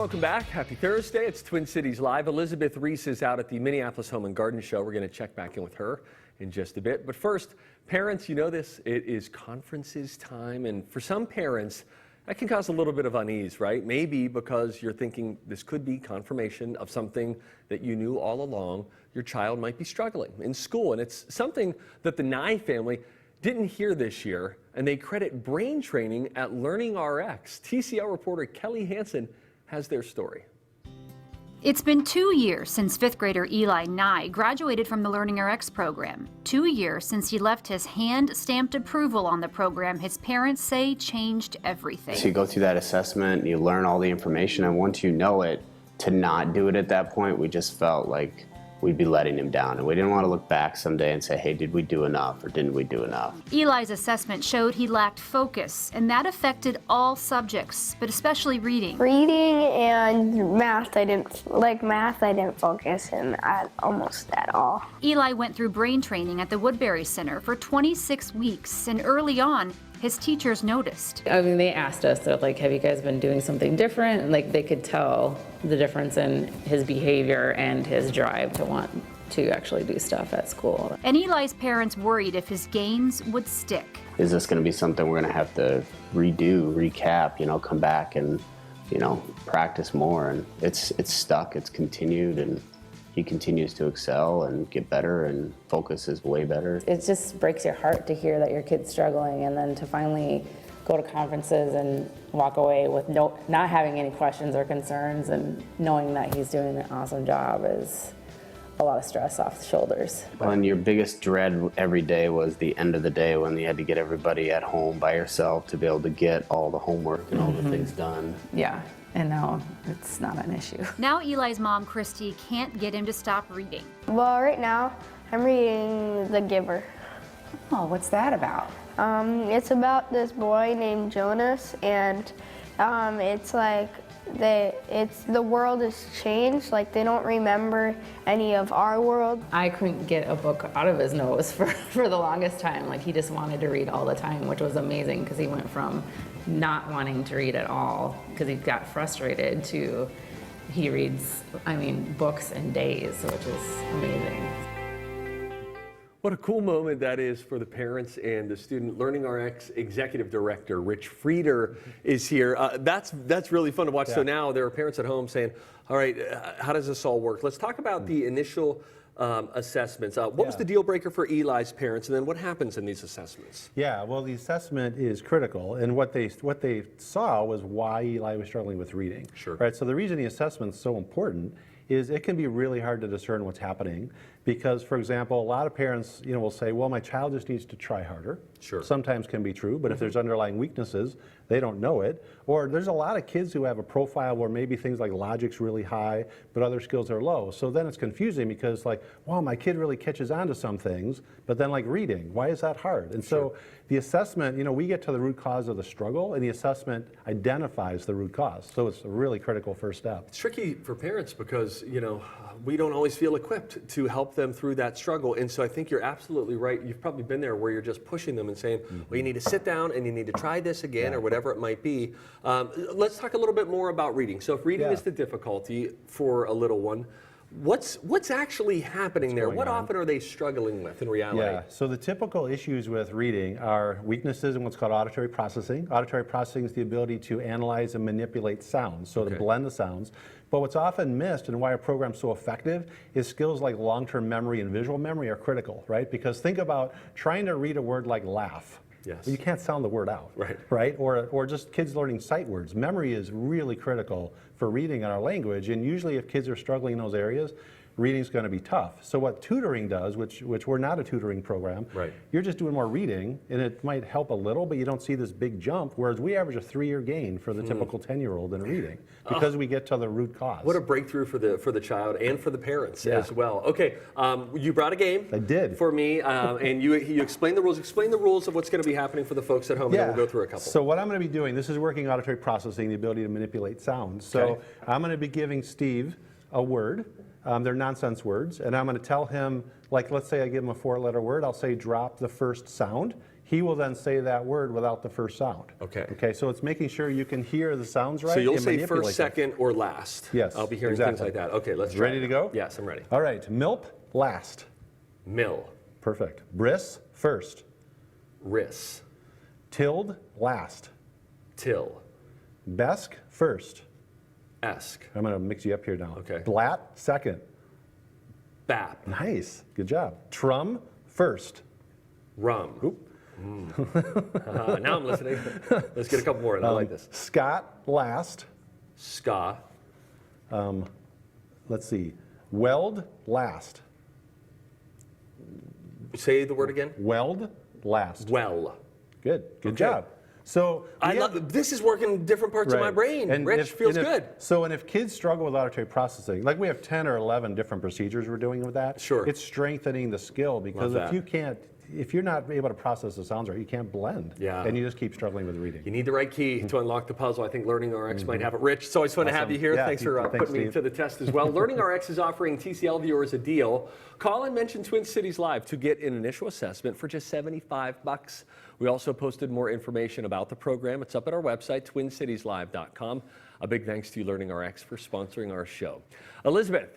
Welcome back. Happy Thursday. It's Twin Cities Live. Elizabeth Reese is out at the Minneapolis Home and Garden Show. We're going to check back in with her in just a bit. But first, parents, you know this, it is conferences time. And for some parents, that can cause a little bit of unease, right? Maybe because you're thinking this could be confirmation of something that you knew all along. Your child might be struggling in school. And it's something that the Nye family didn't hear this year. And they credit brain training at LearningRx. TCL reporter Kelli Hanson has their story. It's been 2 years since fifth grader Eli Nye graduated from the LearningRx program. 2 years since he left his hand-stamped approval on the program his parents say changed everything. So you go through that assessment, you learn all the information, and once you know it, to not do it at that point, we just felt like we'd be letting him down. And we didn't want to look back someday and say, hey, did we do enough or didn't we do enough? Eli's assessment showed he lacked focus, and that affected all subjects, but especially reading. Reading and math, I didn't focus in almost at all. Eli went through brain training at the Woodbury Center for 26 weeks, and early on, his teachers noticed. I mean, they asked us, they're like, have you guys been doing something different? And like, they could tell the difference in his behavior and his drive to want to actually do stuff at school. And Eli's parents worried if his gains would stick. Is this going to be something we're going to have to redo, recap, come back and, practice more? And it's stuck, it's continued, and he continues to excel and get better, and focus is way better. It just breaks your heart to hear that your kid's struggling, and then to finally go to conferences and walk away with not having any questions or concerns, and knowing that he's doing an awesome job is a lot of stress off the shoulders. And your biggest dread every day was the end of the day when you had to get everybody at home by yourself to be able to get all the homework and all the things done. Yeah. And now it's not an issue. Now Eli's mom, Christy, can't get him to stop reading. Well, right now, I'm reading The Giver. Oh, what's that about? It's about this boy named Jonas, and it's like the world has changed. Like, they don't remember any of our world. I couldn't get a book out of his nose for the longest time. Like, he just wanted to read all the time, which was amazing, because he went from not wanting to read at all because he got frustrated to he reads, books in days, which is amazing. What a cool moment that is for the parents and the student. LearningRx Executive Director Rich Frieder is here. That's really fun to watch. Yeah. So now there are parents at home saying, all right, how does this all work? Let's talk about the initial assessments. What was the deal breaker for Eli's parents, and then what happens in these assessments? Yeah, well, the assessment is critical, and what they saw was why Eli was struggling with reading. Sure. Right. So the reason the assessment is so important is it can be really hard to discern what's happening, because, for example, a lot of parents, will say, well, my child just needs to try harder. Sure. Sometimes can be true, but if there's underlying weaknesses, they don't know it. Or there's a lot of kids who have a profile where maybe things like logic's really high, but other skills are low. So then it's confusing, because like, wow, my kid really catches on to some things, but then like reading, why is that hard? And so the assessment, we get to the root cause of the struggle, and the assessment identifies the root cause. So it's a really critical first step. It's tricky for parents because, we don't always feel equipped to help them through that struggle. And so I think you're absolutely right. You've probably been there where you're just pushing them and saying, well, you need to sit down and you need to try this again, or whatever it might be. Let's talk a little bit more about reading. So if reading is the difficulty for a little one, what's actually happening there? What often are they struggling with in reality? Yeah, so the typical issues with reading are weaknesses in what's called auditory processing. Auditory processing is the ability to analyze and manipulate sounds, so to blend the sounds. But what's often missed, and why our program's so effective, is skills like long-term memory and visual memory are critical, right? Because think about trying to read a word like laugh. Yes. You can't sound the word out, right? Or just kids learning sight words. Memory is really critical for reading in our language, and usually if kids are struggling in those areas, reading's going to be tough. So what tutoring does, which we're not a tutoring program, you're just doing more reading, and it might help a little, but you don't see this big jump, whereas we average a 3-year gain for the typical 10-year-old in reading, because we get to the root cause. What a breakthrough for the child and for the parents as well. Okay, you brought a game. I did. For me, and you explained the rules. Explain the rules of what's going to be happening for the folks at home, and then we'll go through a couple. So what I'm going to be doing, this is working auditory processing, the ability to manipulate sounds. So I'm going to be giving Steve a word. They're nonsense words, and I'm going to tell him, like, let's say I give him a 4-letter word, I'll say drop the first sound. he will then say that word without the first sound. Okay. Okay, so it's making sure you can hear the sounds right. So you'll and say manipulate first, them. second, or last. Yes, I'll be hearing exactly. things like that. Okay, let's try. Ready it. to go? Yes, I'm ready. All right, milp, last. Mill, Perfect. Bris, first. ris, Tilled, last. till, Besk, first. esk, I'm going to mix you up here now. Okay. Blat, second. bap, Nice, good job. Trum, first. rum. Oop. Now I'm listening. Let's get a couple more. I like this. Scott, last. Ska, Let's see. Weld, last. say the word again. Weld, last. Well. Good Okay. job. So I we have- love this. Is working in different parts of my Right. brain. And Rich, if- feels and if- good. So, and if kids struggle with auditory processing, like we have 10 or 11 different procedures we're doing with that. Sure. It's strengthening the skill because Love that. if you're not able to process the sounds right, you can't blend. Yeah. And you just keep struggling with reading. You need the right key to unlock the puzzle. I think LearningRx might have it. Rich, it's always fun to have Awesome. you here. Yeah, Thanks for thanks, putting me Steve. to the test as well. LearningRx is offering TCL viewers a deal. Call and mention Twin Cities Live to get an initial assessment for just $75. We also posted more information about the program. It's up at our website, twincitieslive.com. A big thanks to LearningRx for sponsoring our show. Elizabeth.